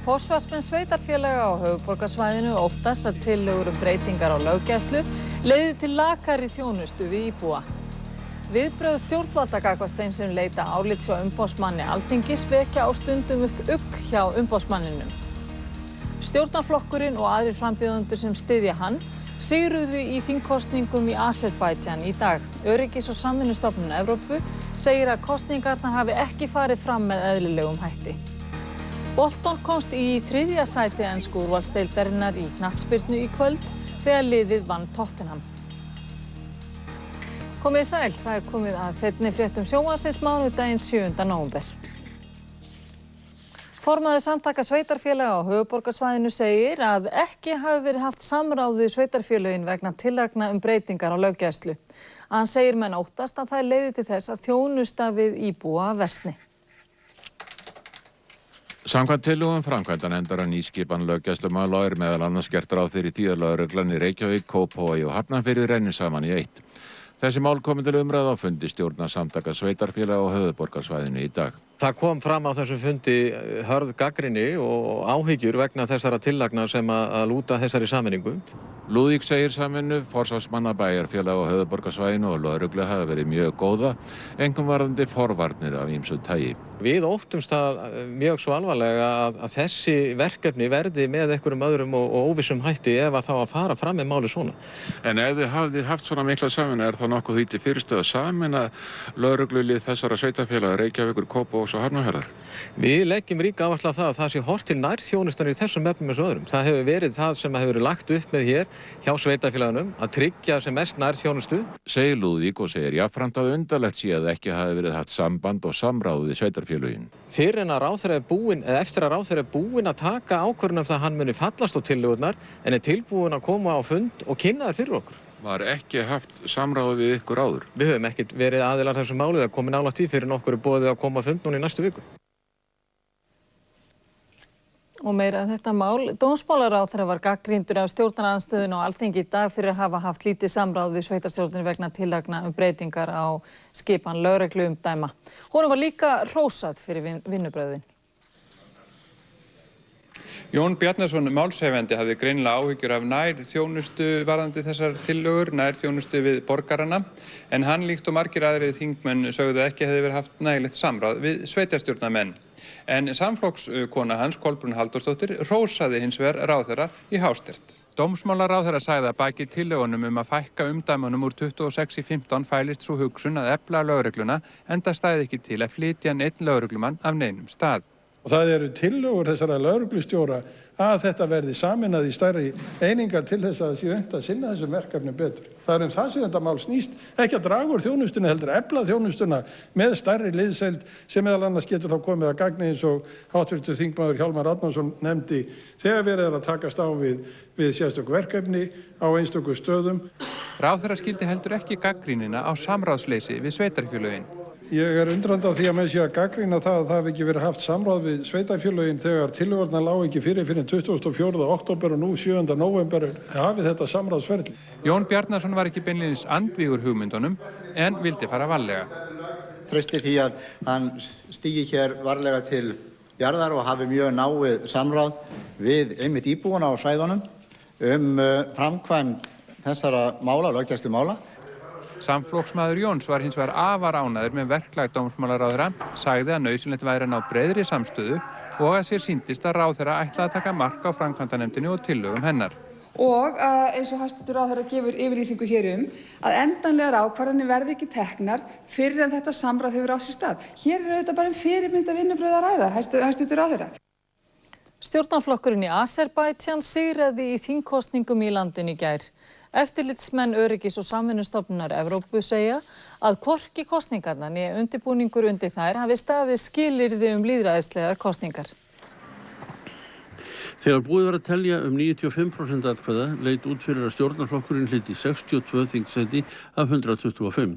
Forsvarsmenn sveitarfélaga á höfuðborgarsvæðinu óttast að tillögur breytingar á löggæslu leiði til lakari þjónustu við íbúa. Viðbrögð stjórnvalda gagnvart þeim sem leita álits hjá umboðsmanni Alþingis vekja á stundum upp ugg hjá umboðsmanninum. Stjórnarflokkurinn og aðrir frambjóðendur sem styðja hann sigruðu í þingkosningum í Azerbaijan í dag. Öryggis- og samvinnustofnun Evrópu segir að kosningarnar hafi ekki farið fram með eðlilegum hætti. Bolton komst í 3. sæti ensku úrvalsdeildarinnar í knattspyrnu í kvöld þegar liðið vann Tottenham. Komið sæl, það komið að seinni fréttum sjónvarpsins mánudaginn 7. nóvember. Formaður Samtaka sveitarfélaga á höfuðborgarsvæðinu segir að ekki hafi verið haft samráð við sveitarfélögin vegna tillagna breytingar á löggæslu. Hann segir menn óttast að það leiði til þess að þjónusta við íbúa versni. Samkvæmt tillögum framkvæmdanefndar að nýskipan löggæslumála er meðal annars gert ráð fyrir því að lögreglan í Reykjavík, Kópavogi og Hafnarfirði renni saman í eitt. Þessi mál komi til umræðu á fundi stjórnar Samtaka sveitarfélaga á höfuðborgarsvæðinu í dag. Það kom fram á þessum fundi hörð gagnrýni og áhyggjur vegna þessara tillagna sem að lúta þessari sameiningu. Lúðvík segir samvinnu forsvarsmanna bæjarfélaga á höfuðborgarsvæðinu og lögreglu hafi verið mjög góða, einkum varðandi forvarnir af ýmsu tagi. Við óttumst það mjög svo alvarlega að þessi verkefni verði með einhverjum öðrum og óvissum hætti ef að þá að fara fram með máli svona. En ef þið hafið haft svona mikla samvinnu, er þá nokkuð því til fyrirstöðu að sameina lögreglulið þessara sveitarfélaga Reykjavíkur, Kópavogs og Hafnarfjarðar? Við leggjum ríka áherslu á það sé horft til nærþjónustunnar í þessum efnum eins og öðrum. Það hefur verið það sem hefur verið lagt upp með hér hjá sveitarfélagunum að tryggja sem mest nærþjónustu. Segir Lúðvík og segir jafnframt að undarlegt sé að ekki hafi verið haft samband og samráð við sveitarfélögin. Fyrr en að ráðherra er búinn, eða eftir að ráðherra er búinn að taka ákvörðun það hann muni fallast á tillögurnar en er tilbúinn að koma á fund og kynna þær fyrir okkur. Var ekki haft samráð við ykkur áður? Við höfum ekkert verið aðilar þessu máli, það komið nálægt því fyrir okkur er boðið að koma á fund núna í næstu viku. Og meira um þetta mál. Dómsmálaráðherra var gagnrýndur af stjórnarandstöðunni á Alþingi í dag fyrir að hafa haft lítið samráð við sveitarstjórnir vegna tillagna breytingar á skipan lögregluumdæma. Honum var líka hrósað fyrir vinnubrögðin. Jón Bjarnason málshefjandi hafði greinilega áhyggjur af nærþjónustu varðandi þessar tillögur, nærþjónustu við borgarana, en hann líkt og margir aðrir þingmenn sögðu að ekki hefði verið haft nægilegt samráð við sveitarstjórnarmenn. En samflokkskona hans, Kolbrún Halldórsdóttir, hrósaði hins vegar ráðherra í hástert. Dómsmálaráðherra sagði að baki tillögunum að fækka umdæmunum úr 26 í 15 fælist svo hugsun að efla lögregluna, enda stæði ekki til að flytja einn lögreglumann af neinum stað. Og það eru tillögur þessara lögreglustjóra að þetta verði sameinað í stærri einingar til þess að það sé unnt að sinna þessum verkefnum betur. Það er það sem þetta mál snýst, ekki að draga úr þjónustuna heldur að efla þjónustuna með stærri liðseild sem meðal annars getur þá komið að gagni eins og hv. þingmaður Hjálmar Árnason nefndi þegar verið að takast á við sérstök verkefni á einstöku stöðum. Ráðherra skildi heldur ekki gagnrýnina á samráðsleysi við sveitarfélögin. Ég er undrandi á því að menn sé að gagnrýna það að það hafi ekki verið haft samráð við sveitarfélögin þegar tillögurnar lágu ekki fyrir 24. október og nú 7. nóvember hafið þetta samráðsferli. Jón Bjarnason var ekki beinlínis andvígur hugmyndunum en vildi fara varlega. Treysti því að hann stígi hér varlega til jarðar og hafi mjög náið samráð við einmitt íbúana á svæðunum framkvæmd þessara mála, löggæslumála. Samflokksmaður Jóns var hins vegar afar ánægður með verklag dómsmálaráðherra, sagði að nauðsynlegt væri að ná breiðri samstöðu og að sér sýndist að ráðherra ætlaði að taka mark á framkvæmdanefndinni og tillögum hennar. Og eins og hæstv. ráðherra gefur yfirlýsingu hér að endanlegar ákvarðanir verði ekki teknar fyrr en þetta samráð hefur á sér stað. Hér er auðvitað bara fyrirmynda vinnubrögð að ræða, hæstv. ráðherra. Stjórnarflokkurinn í Azerbaijan sigraði í þingkosningum í landinu í gær. Eftirlitsmenn Öryggis- og samvinnustofnunar Evrópu segja að hvorki kosningarnar né undirbúningur undir þær hafi staðið skilyrði lýðræðislegar kosningar. Þegar búið var að telja 95% atkvæða leit út fyrir að stjórnarflokkurinn hlyti 62 þingsæti af 125.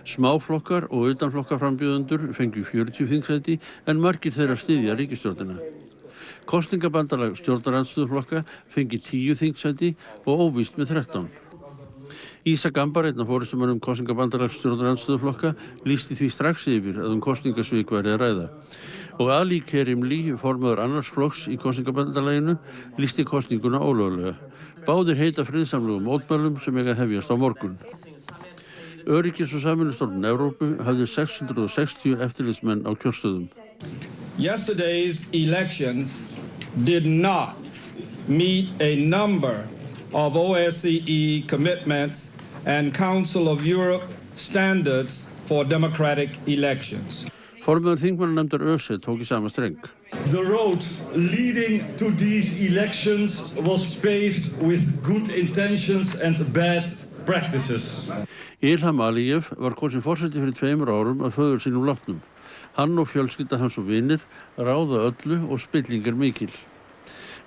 Smáflokkar og utanflokkaframbjóðendur fengu 40 þingsæti en margir þeirra styðja ríkisstjórnina. Kosningabandalag stjórnarandstöðuflokka fengi 10 þingsæti og óvíst með 13. Ísak Ambar, einn af forystumönnum kosningabandalag stjórnarandstöðuflokka, lýsti því strax yfir að kosningasvik væri að ræða. Og Ali Kerim Lee, formaður annars flokks í kosningabandalaginu, lýsti kosninguna ólöglega. Báðir heita friðsamlegum mótmælum sem eiga að hefjast á morgun. Öryggis- og samvinnustofnun Evrópu hafði 660 eftirlitsmenn á kjörstöðum. Yesterday's elections did not meet a number of OSCE commitments and Council of Europe standards for democratic elections. Formaður þingmannanefndar ÖSE tók í sama streng. The road leading to these elections was paved with good intentions and bad practices. Ilham Aliyev var kosin forseti fyrir 2 árum að föður sínum látnum. Hann og fjölskylda hans og vinir ráða öllu og spilling mikil.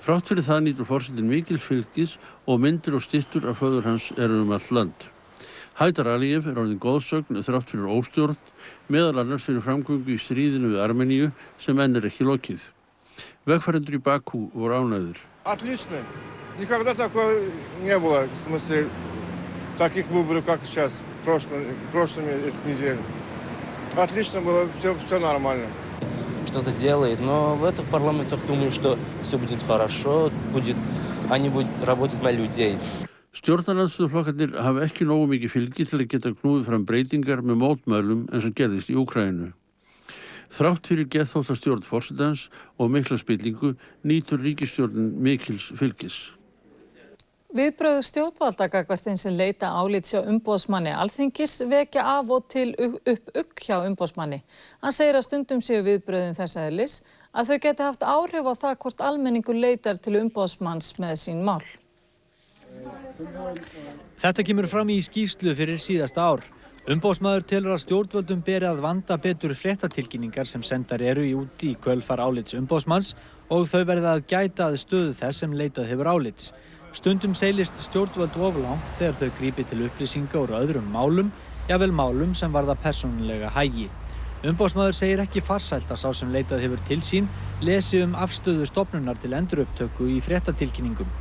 Þrátt fyrir það nýtur forsetin mikil fylgis og myndir og styttur af föður hans eru allt land. Haidar Aliyev orðin góðsögn þrátt fyrir óstjórn, meðal annars fyrir framgöngu í stríðinu við Armeníu sem enn ekki lokið. Vegfarendur í Bakú voru ánægðir. Отлично. Никогда такого не было, в смысле таких выборов, как сейчас, прошлыми неделями. Отлично было, все нормально. Что-то делает, но в этих парламентах думаю, что все будет хорошо, они будут работать на людей. Stjórnarandstöðuflokkarnir hafa ekki nógu mikið fylgi til að geta knúið fram breytingar með mótmælum eins og gerðist í Úkraínu. Þrátt fyrir geðþóttastjórn forsetans og mikla spillingu nýtur ríkisstjórnin mikils fylgis. Viðbrögð stjórnvalda gagnvart þeim sem leita álits hjá umboðsmanni Alþingis vekja af og til upp hjá umboðsmanni. Hann segir að stundum séu viðbrögðin þess eðlis að þau geti haft áhrif á það hvort almenningur leitar til umboðsmanns með sín mál. Þetta kemur fram í skýrslu fyrir síðasta ár. Umboðsmaður telur að stjórnvöldum beri að vanda betur fréttatilkynningar sem sendar eru út í kjölfar álits umboðsmanns og þau verða að gæta að stöðu þess sem leitað hefur álits. Stundum seilist stjórnvöld of langt þegar þau grípi til upplýsinga úr öðrum málum, jafnvel málum sem varða persónulega hagi. Umboðsmaður segir ekki farsælt að sá sem leitað hefur til sín lesi afstöðu stofnunar til endurupptöku í fréttatilkynningum.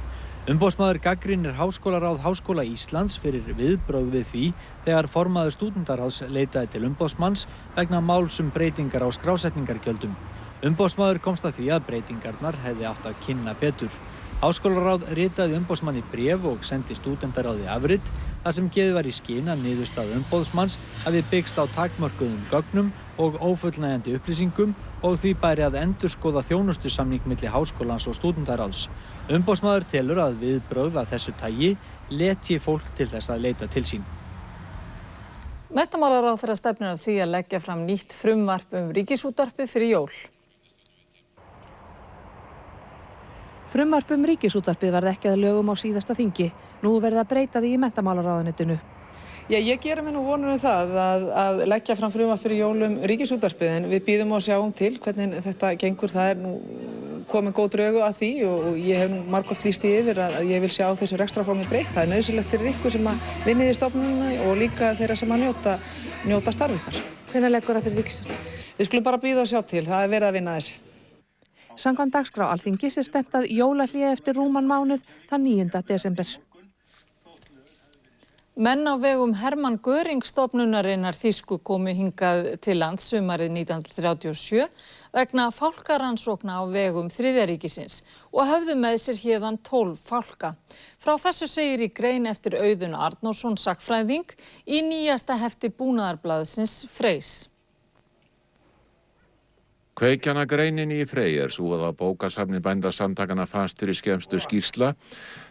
Umboðsmaður gagnrýnir Háskólaráð Háskóla Íslands fyrir viðbrögð við því þegar formaður stúdentaráðs leitaði til umboðsmanns vegna máls breytingar á skrásetningargjöldum. Umboðsmaður komst að því að breytingarnar hefði átt að kynna betur. Háskólaráð ritaði umboðsmanni bréf og sendi stúdentaráði afrit þar sem gefið var í skyn að niðurstaða umboðsmanns hafi byggst á takmörkuðum gögnum og ófullnægjandi upplýsingum og því bæri að endurskoða þjónustusamning milli háskólans og stúdentaráðs. Umboðsmaður telur að viðbrögð af þessu tagi letji fólk til þess að leita til sín. Menntamálaráðherra stefnir að því að leggja fram nýtt frumvarp ríkisútvarpið fyrir jól. Frumvarp ríkisútvarpið varð ekki að lögum á síðasta þingi. Nú verða að breyta því í menntamálaráðuneytinu. Já, ég gera mér nú vonur það að leggja fram frumvarp fyrir jól ríkisútvarpið en við bíðum og sjáum til hvernig þetta gengur. Það nú komin góð drögu að því og ég hef nú margoft lýst því yfir að ég vil sjá þessu rekstrarformi breytt. Það nauðsynlegt fyrir ykkur sem að vinnið í stofnunum og líka þeirra sem að njóta starfið. Hvenær leggur það fyrir ríkisstjórn? Við skulum bara bíða og sjá til. Það verið að vinna þessu. Samkvæmt dagskrá Alþingis stefnt að jólahlé eftir rúman mánuð þann 9. desember. Menn á vegum Hermann Göring stofnunarinnar þýsku komu hingað til lands sumarið 1937 vegna fálkarannsókna á vegum Þriðja ríkisins og höfðu með sér héðan 12 fálka. Frá þessu segir í grein eftir Auðun Arnórsson sagnfræðing í nýjasta hefti Búnaðarblaðsins Freys. Kveikjanagreinin í Frey sú að á bókasafni bændasamtakanna fannst fyrir skemmstu skýrsla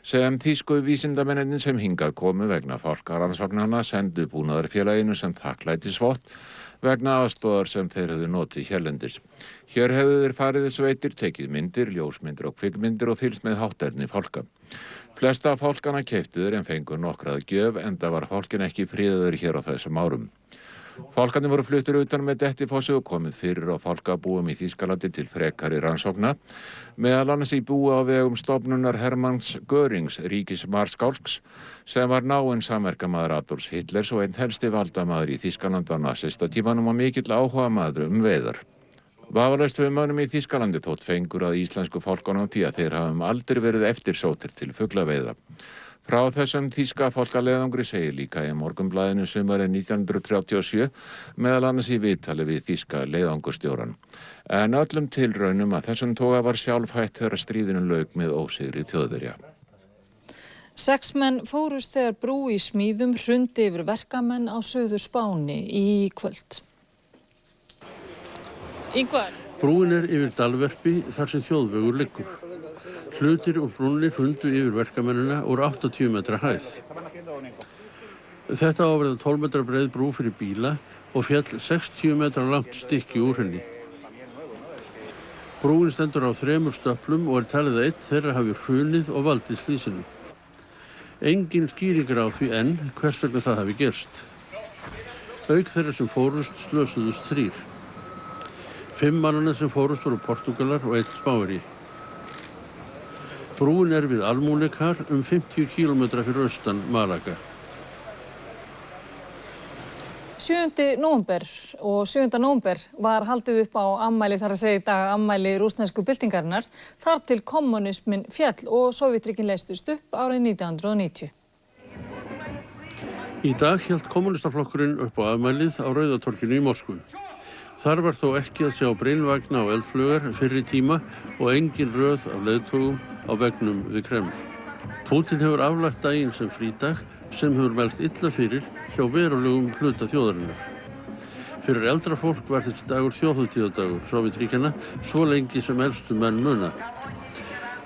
sem þýsku vísindamennirnir sem hingað komu vegna fálkarannsóknanna sendu Búnaðarfélaginu sem þakklætisvott vegna aðstoðar sem þeir höfðu notið hérlendis. Hér hefðu þeir farið sveitir, tekið myndir, ljósmyndir og kvikmyndir og fylgst með hátterni fálka. Flesta af fálkana keyptu þeir en fengu nokkrað gjöf enda var fálkin ekki friðaður hér á þessum árum. Fálkarnir voru fluttir utan með Dettifossi og komið fyrir á fálkabúum í Þýskalandi til frekari rannsókna, meðal annars í búi á vegum stofnunar Hermanns Görings ríkismarskálks sem var náinn samverkamaður Adolfs Hitlers og einn helsti valdamaður í Þýskalandi á nasistatímanum og mikill áhugamaður veiðar. Vafalaust hefur mönnum í Þýskalandi þótt fengur að íslensku fálkunum því að þeir hafum aldrei verið eftirsóttir til fuglaveiða. Frá þessum þýska fálkaleiðangri segir líka í Morgunblaðinu sumarið 1937 meðal annars í viðtali við þýska leiðangurstjórann. En öllum tilraunum að þessum toga var sjálf hætt þegar stríðinu lauk með ósigri Þjóðverja. 6 menn fórust þegar brú í smíðum hrundi yfir verkamenn á Suður Spáni í kvöld. Ingvar. Brúin yfir dalverpi þar sem þjóðvegur liggur. Hlutir og brúnir hrundu yfir verkamennina úr 80 metra hæð. Þetta á að verða 12 metra breið brú fyrir bíla og féll 60 metra langt stykki úr henni. Brúin stendur á 3 stöplum og talið að einn þeirra hafi hrunið og valdið slysinu. Engin skýringar á því enn hvers vegna það hafi gerst. Auk þeirra sem fórust slösuðust 3. 5 mannanna sem fórust voru Portúgalar og 1 Spánverji. Brúin við Almunikar 50 kílómetra fyrir austan Malaga. 7. nóvember og 7. nóvember var haldið upp á afmæli, þar að segja í dag afmæli rússnesku byltingarinnar, þar til kommunisminn féll og Sovétríkin leystust upp árið 1990. Í dag hélt kommunistaflokkurinn upp á afmælið á Rauðatorginu í Moskvu. Þar var þó ekki að sjá brennvagna og eldflaugar fyrri tíma og engin röð af leiðtogum á vegnum við Kreml. Pútín hefur aflagt daginn sem frídag sem hefur mælst illa fyrir hjá verulegum hluta þjóðarinnar. Fyrir eldra fólk var þessi dagur þjóðhátíðardagur Sovétríkjanna svo lengi sem elstu menn muna.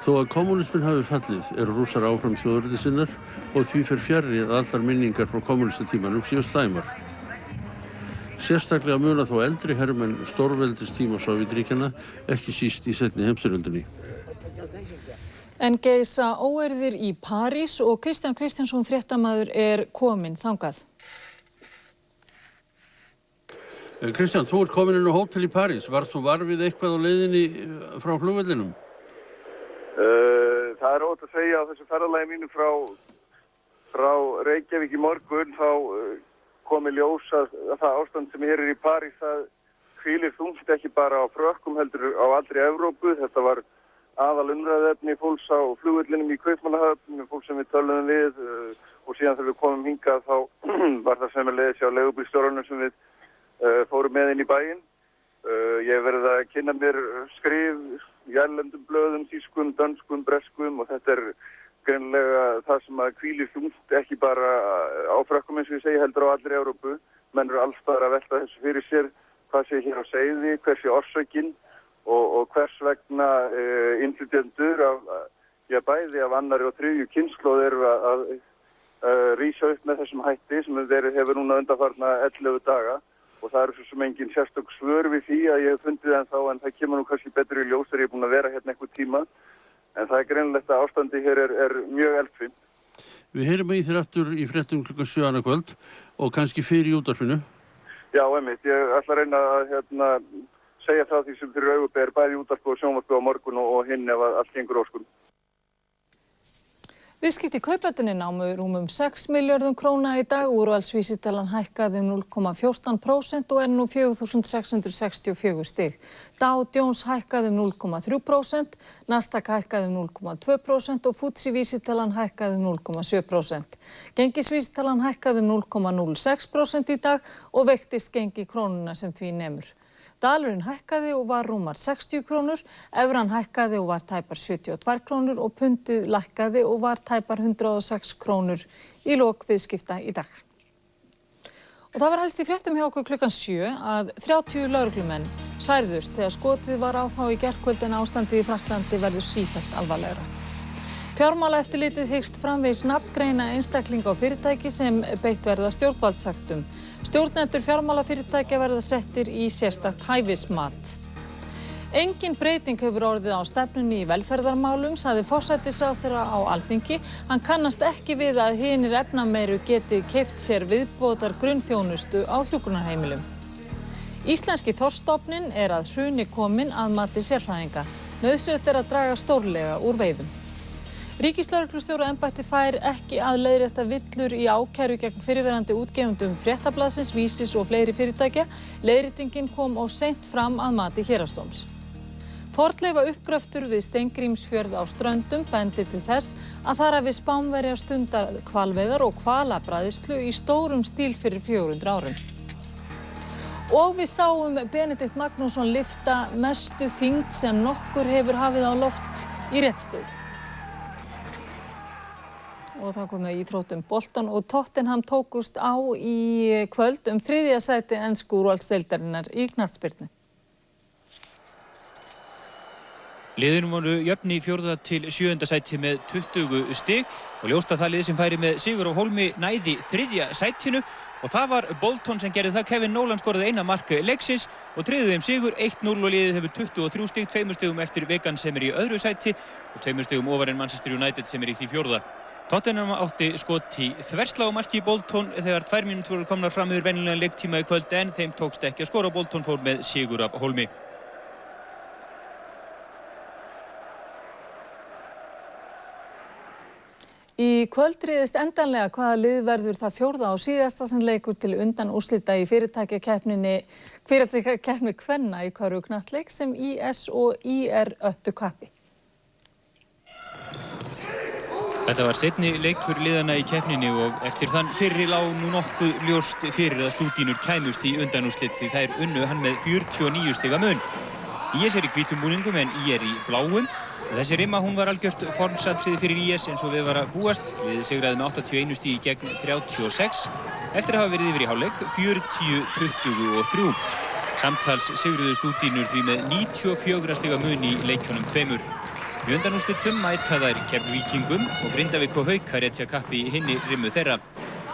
Þó að kommunisminn hafi fallið eru Rússar áfram þjóðerni sinnar og því fer fjarri að allar minningar frá kommunistatímanum séu slæmar. Sérstaklega muna þó eldri hermenn stórveldistíma Sovétríkjanna ekki síst í seinni heimsstyrjöldinni. En geisa óeirðir í París og Kristján Kristjánsson fréttamaður kominn þangað. Kristján, þú kominn inn á hótel í París. Varð þú var við eitthvað á leiðinni frá flugvellinum? Það óhætt að segja á þessu ferðalagi mínu frá Reykjavík í morgun þá kom í ljós að það ástand sem hér í París það hvílir þungt ekki bara á frökkum heldur á allri Evrópu. Þetta var aðal umræðuefni fólks á flugvellinum í Kaupmannahöfn, fólk sem við töluðum við og síðan þegar við komum hingað þá var það sömuleiðis hjá leigubílstjóranum sem við fórum með inn í bæinn. Ég hef verið að kynna mér skrif í erlendum blöðum, þýskum, dönskum, breskum og þetta greinilega það sem að hvílir þungt ekki bara á frökkum eins og ég segi heldur á allri Evrópu. Menn eru alls staðar að velta þessu fyrir sér, hvað sé hér á seiði, hver sé orsökin og hvers vegna innflytjendur bæði af annarri og þriðju kynslóð eru að rísa upp með þessum hætti sem hefur núna undanfarna 11 daga og það eru svo sem engin sérstök svör við því að ég hef fundið ennþá en það kemur nú kannski betur í ljós þegar ég er búin að vera hérna einhver tíma en það greinilegt að ástandi hér er mjög eldfimt. Við heyrum í þér aftur í fréttum klukkan 7 annað kvöld og kannski fyrir í útvarpinu. Já, einmitt. Ég ætla að reyna að segja það því sem fyrir augu ber bæði útvarpi og sjónvarpi á morgun og hinn ef allt gengur óskum. Viðskipti í Kauphöllinni námu rúmum 6 milljörðum króna í dag. Úrvalsvísitalan hækkaði 0,14% og nú 4.664 stig. Dow Jones hækkaði 0,3%, Nasdaq hækkaði 0,2% og FTSE vísitalan hækkaði 0,7%. Gengisvísitalan hækkaði 0,06% í dag og veiktist gengi krónuna sem því nemur. Dalurinn hækkaði og var rúmar 60 krónur, evran hækkaði og var tæpar 72 krónur og pundið lækkaði og var tæpar 106 krónur í lok viðskipta í dag. Og það var helst í fréttum hjá okkur klukkan 7 að 30 lögreglumenn særðust þegar skotið var á þá í gærkvöld en ástandið í Frakklandi verður sífellt alvarlegra. Fjármálaeftirlitið hyggst framvegis nafngreina einstaklinga og fyrirtæki sem beitt verða stjórnvaldssektum. Stjórnendur fjármálafyrirtækja verða settir í sérstakt hæfismat. Engin breyting hefur orðið á stefnunni í velferðarmálum, sagði forsætisráðherra á Alþingi. Hann kannast ekki við að hinir efnameiru geti keypt sér viðbótar grunnþjónustu á hjúkrunarheimilum. Íslenski þorskstofninn að hruni kominn að mati sérfræðinga. Nauðsynlegt að draga stórlega úr veiðum. Ríkislögreglustjóraembættið fær ekki að leiðrétta villur í ákæru gegn fyrrverandi útgefendum Fréttablaðsins, Vísis og fleiri fyrirtækja. Leiðréttingin kom of seint fram að mati héraðsdóms. Fornleifa uppgröftur við Steingrímsfjörð á Ströndum bendir til þess að þar hafi Spánverjar stundað hvalveiðar og hvalabræðslu í stórum stíl fyrir 400 árum. Og við sáum Benedikt Magnússon lyfta mestu þyngd sem nokkur hefur hafið á loft í réttstöðu. Og þá komum við í íþróttum Bolton og Tottenham tókust á í kvöld 3. sæti ensku úrvalsdeildarinnar í knattspyrnu. Liðin voru jöfn í 4. til 7. sæti með 20 stig og ljóst að það lið sem færi með sigur á Hólmi næði 3. sætinu og það var Bolton sem gerði það. Kevin Nolan skoraði eina mark leiksins og tryggði þeim sigur 1-0 og liðið hefur 23 stig, 2 stigum eftir Wigan sem í 2. sæti og 2 stigum ofar en Manchester United sem í því 4. Tottenham átti skot í þverslag á marki í Bolton þegar 2 mínútur voru komnar fram yfir venjulegan leiktíma í kvöld en þeim tókst ekki að skora. Bolton fór með sigur af Hólmi. Í kvöld réðist endanlega hvaða lið verður það 4. og síðasta sem leikur til undanúrslita í fyrirtækjakeppni kvenna í körfuknattleik sem IS og IR öttu kappi. Þetta var seinni leikur liðana í keppninni og eftir þann fyrri lá nú nokkuð ljóst fyrir að stúdínur kæmust í undanúrslit því þær unnu hann með 49 stiga mun. IS í hvítum búningum en IR í bláum. Þessi rimma hún var algjört formsatriði fyrir IS eins og við var að búast. Liðið sigraði með 81 stigi gegn 36 eftir að hafa verið yfir í hálfleik 40-23. Samtals sigruðu stúdínur því með 94 stiga mun í leikjunum 2. Í undanúrslitum mæta þær Keflvíkingum og Grindavík og Haukar etja kappi í hinni rimmu þeirra.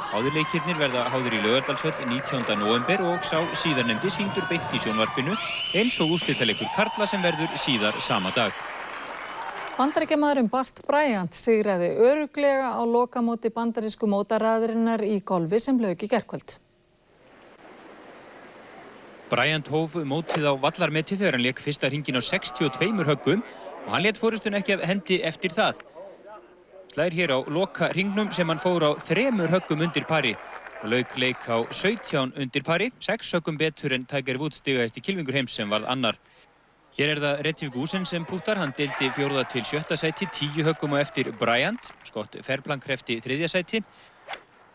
Báðir leikirnir verða háðir í Laugardalshöll 19. nóvember og sá síðarnefndi sýndur beint í sjónvarpinu eins og úrslitaleikur karla sem verður síðar sama dag. Bandaríkjamaðurinn Bart Bryant sigraði örugglega á lokamóti bandarísku mótaraðarinnar í golfi sem lauk í gærkvöld. Bryant hóf mótið á vallarmeti þegar hann lék fyrsta hringinn á 62 höggum og hann lét forystuna ekki af hendi eftir það. Slær hér á loka hringnum sem hann fór á 3 höggum undir pari og lauk leik á 17 undir pari, 6 höggum betur en Tiger Woods stigahæsti kylfingur heims sem varð annar. Hér það Rettív Goosen sem púttar, hann deildi 4. til 7. sæti, 10 höggum á eftir Bryant, Scott Fairplank hrefti 3. sæti.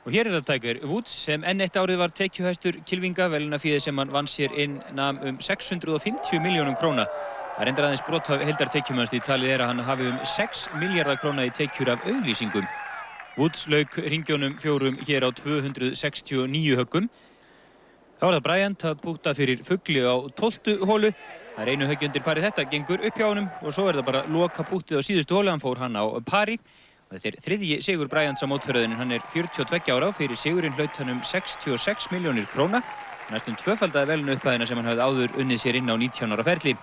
Og hér það Tiger Woods sem enn eitt árið var tekjuhæstur kylfinga, verðlaunaféð sem hann vann sér inn nam 650 milljónum króna. Það reyndar aðeins brot af heildartekjum hans því talið að hann hafi 6 milljarða króna í tekjur af auglýsingum. Woods lauk hringjónum 4 hér á 269 höggum. Þá það Bryant að pútta fyrir fugli á 12. hólu. Það einu höggi undir pari, þetta gengur upp hjá honum og svo það bara loka púttið á síðustu hólu, hann fór hann á pari. Og þetta 3. sigur Bryants á mótferðinu, hann 42 ára og fyrir sigurinn hlaut hann 66 milljónir króna. Næstum tvöfaldaði velunupphæðina sem hann hafði áður unnið sér inn á 19 ára ferli.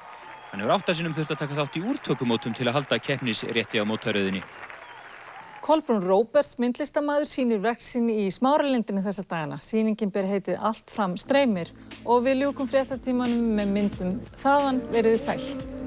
Hann hefur 8 sinnum þurft að taka þátt í úrtökumótum til að halda keppnisrétti á mótferðinni. Kolbrún Róberts, myndlistamaður, sýnir verk sín í Smáralindinni þessa dagana. Sýningin ber heitið Allt fram streymir og við ljúkum fréttatímanum með myndum þaðan. Verið sæl.